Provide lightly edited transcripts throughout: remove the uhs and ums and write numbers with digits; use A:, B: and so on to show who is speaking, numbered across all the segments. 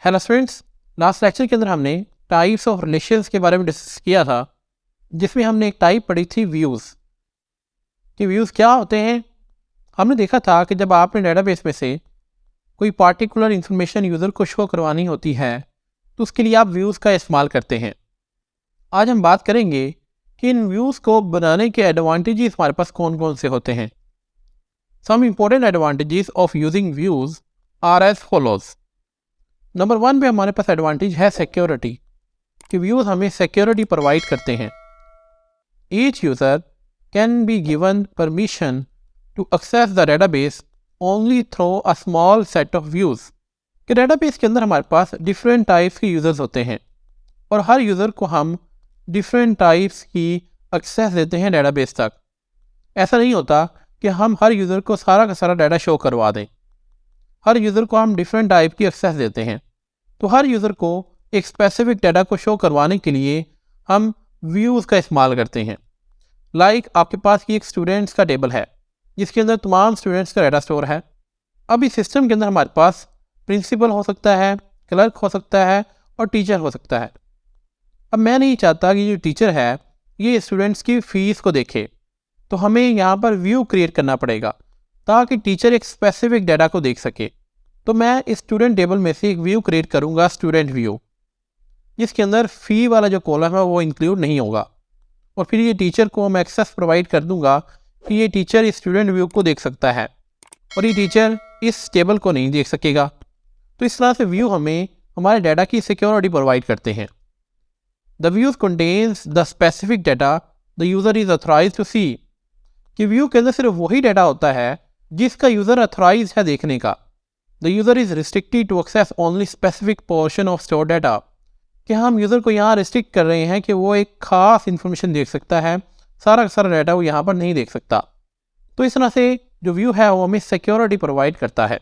A: Hello students, last lecture के अंदर हमने टाइप्स ऑफ रिलेशंस के बारे में डिस्कस किया था, जिसमें हमने एक टाइप पढ़ी थी व्यूज़ कि व्यूज़ क्या होते हैं। हमने देखा था कि जब आपने डेटाबेस में से कोई पार्टिकुलर इंफॉर्मेशन यूज़र को शो करवानी होती है तो उसके लिए आप व्यूज़ का इस्तेमाल करते हैं। आज हम बात करेंगे कि इन व्यूज़ को बनाने के एडवांटेजेस हमारे पास कौन कौन से होते हैं। Some important advantages of using views are as follows. Number 1 पे हमारे पास एडवांटेज है सिक्योरिटी कि व्यूज़ हमें सिक्योरिटी प्रोवाइड करते हैं। Each user can be given permission to access the database only through a small set of views कि database के अंदर हमारे पास डिफरेंट टाइप्स के यूज़र्स होते हैं और हर यूज़र को हम डिफरेंट टाइप्स की एक्सेस देते हैं डेटाबेस तक। ऐसा नहीं होता कि हम हर यूज़र को सारा का सारा डाटा शो करवा दें। हर यूज़र को हम डिफरेंट टाइप की एक्सेस देते हैं, तो हर यूज़र को एक स्पेसिफिक डाटा को शो करवाने के लिए हम व्यूज़ का इस्तेमाल करते हैं। लाइक आपके पास ये एक स्टूडेंट्स का टेबल है जिसके अंदर तमाम स्टूडेंट्स का डाटा स्टोर है। अब इस सिस्टम के अंदर हमारे पास प्रिंसिपल हो सकता है, क्लर्क हो सकता है और टीचर हो सकता है। अब मैं नहीं चाहता कि जो टीचर है ये स्टूडेंट्स की फ़ीस को देखे, तो हमें यहाँ पर व्यू क्रिएट करना पड़ेगा ताकि टीचर एक स्पेसिफिक डाटा को देख सके। तो मैं इस स्टूडेंट टेबल में से एक व्यू क्रिएट करूँगा, स्टूडेंट व्यू, जिसके अंदर फ़ी वाला जो कॉलम है वो इंक्लूड नहीं होगा। और फिर ये टीचर को मैं एक्सेस प्रोवाइड कर दूंगा कि ये टीचर इस स्टूडेंट व्यू को देख सकता है और ये टीचर इस टेबल को नहीं देख सकेगा। तो इस तरह से व्यू हमें हमारे डाटा की सिक्योरिटी प्रोवाइड करते हैं। The views contains the specific data the user is authorized to see कि व्यू के अंदर सिर्फ वही डाटा होता है जिसका यूज़र ऑथराइज है देखने का। The user is restricted to access only specific portion of store data कि हम यूज़र को यहाँ रिस्ट्रिक्ट कर रहे हैं कि वो एक ख़ास इन्फॉर्मेशन देख सकता है, सारा का सारा डाटा वो यहाँ पर नहीं देख सकता। तो इस तरह से जो व्यू है वो हमें सिक्योरिटी प्रोवाइड करता है।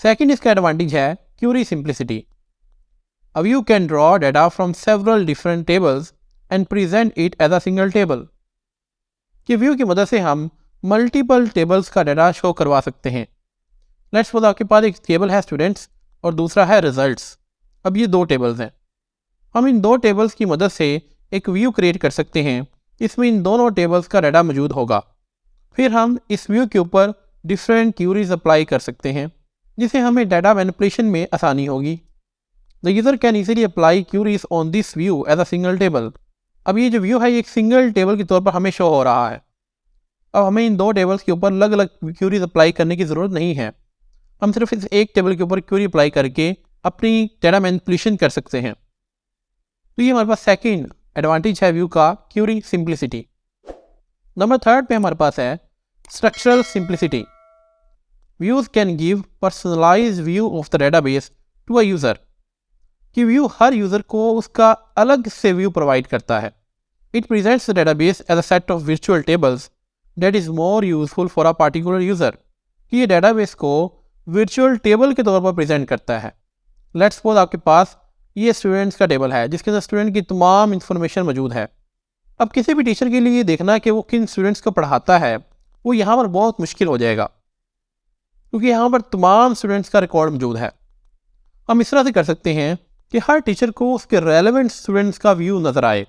A: सेकंड इसका एडवांटेज है query simplicity. A view can draw data from several different tables and present it as a single table कि व्यू की मदद से हम मल्टीपल टेबल्स का डाटा शो करवा सकते हैं। लेट्स सपोज आपके पास एक टेबल है स्टूडेंट्स और दूसरा है रिजल्ट्स। अब ये दो टेबल्स हैं। हम इन दो टेबल्स की मदद से एक व्यू क्रिएट कर सकते हैं। इसमें इन दोनों टेबल्स का डाटा मौजूद होगा। फिर हम इस व्यू के ऊपर डिफरेंट क्यूरीज अप्लाई कर सकते हैं जिससे हमें डाटा मैनिपुलेशन में आसानी होगी। The user can easily apply queries on this view as a single table. अब ये जो व्यू है ये एक सिंगल टेबल के तौर पर हमें शो हो रहा है। अब हमें इन दो टेबल्स के ऊपर अलग अलग क्यूरीज अप्लाई करने की ज़रूरत नहीं है। हम सिर्फ इस एक टेबल के ऊपर क्यूरी अप्लाई करके अपनी डाटा मैनिपुलेशन कर सकते हैं। तो ये हमारे पास सेकंड एडवांटेज है व्यू का, क्यूरी सिंप्लिसिटी। नंबर 3 पे हमारे पास है structural simplicity. Views can give personalised view of the database to a user कि व्यू हर यूज़र को उसका अलग से व्यू प्रोवाइड करता है। It presents the database as a set of virtual tables that is more useful for a particular user कि ये डेटाबेस को वर्चुअल टेबल के तौर पर प्रेजेंट करता है। लेट्स सपोज आपके पास ये स्टूडेंट्स का टेबल है जिसके अंदर स्टूडेंट की तमाम इन्फॉर्मेशन मौजूद है। अब किसी भी टीचर के लिए ये देखना कि वो किन स्टूडेंट्स को पढ़ाता है वो यहाँ पर बहुत मुश्किल हो जाएगा, क्योंकि यहाँ पर तमाम स्टूडेंट्स का रिकॉर्ड मौजूद है। हम इस तरह से कर सकते हैं कि हर टीचर को उसके रेलेवेंट स्टूडेंट्स का व्यू नज़र आए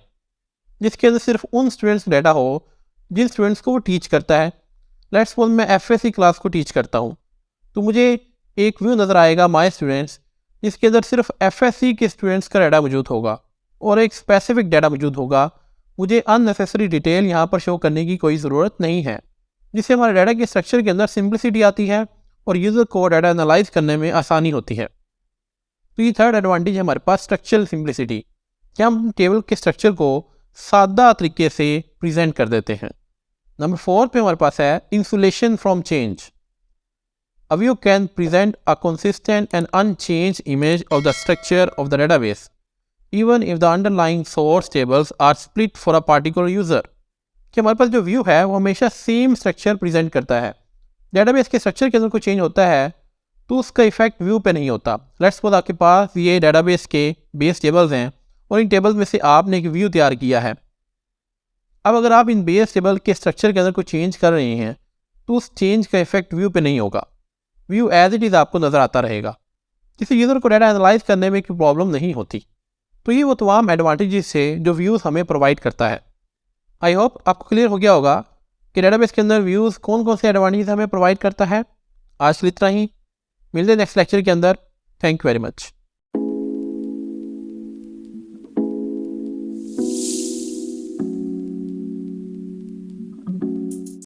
A: जिसके अंदर सिर्फ उन स्टूडेंट्स का डाटा हो जिन स्टूडेंट्स को वो टीच करता है। लेट्स सपोज मैं FSC क्लास को टीच करता हूँ, तो मुझे एक व्यू नज़र आएगा माय स्टूडेंट्स जिसके अंदर सिर्फ FSC के स्टूडेंट्स का डाटा मौजूद होगा और एक स्पेसिफिक डाटा मौजूद होगा। मुझे अननेसेसरी डिटेल यहाँ पर शो करने की कोई ज़रूरत नहीं है, जिससे हमारे डाटा के स्ट्रक्चर के अंदर सिंप्लिसिटी आती है और यूज़र को डाटा एनालाइज करने में आसानी होती है। तो ये थर्ड एडवांटेज है हमारे पास स्ट्रक्चरल सिंप्लिसिटी कि हम टेबल के स्ट्रक्चर को सादा तरीके से प्रेजेंट कर देते हैं। नंबर 4 पे हमारे पास है insulation from change. A view can present a consistent and unchanged image of the structure of the database, even if the underlying source tables are split for a particular user. कि हमारे पास जो view है वो हमेशा same structure present करता है। Database के structure के अंदर कोई चेंज होता है तो उसका इफेक्ट व्यू पे नहीं होता। लेट्स सपोज आपके पास ये डेटाबेस के बेस टेबल्स हैं और इन टेबल्स में से आपने एक व्यू तैयार किया है। अब अगर आप इन बेस टेबल के स्ट्रक्चर के अंदर कोई चेंज कर रहे हैं तो उस चेंज का इफेक्ट व्यू पे नहीं होगा। व्यू एज इट इज़ आपको नज़र आता रहेगा। किसी यूज़र को डाटा एनालाइज करने में कोई प्रॉब्लम नहीं होती। तो ये वो तमाम एडवांटेजेस है जो व्यूज़ हमें प्रोवाइड करता है। आई होप आपको क्लियर हो गया होगा कि डेटाबेस के अंदर व्यूज़ कौन कौन से एडवांटेजेस हमें प्रोवाइड करता है। आज के लिए इतना ही, मिलते हैं नेक्स्ट लेक्चर के अंदर। Thank you very much.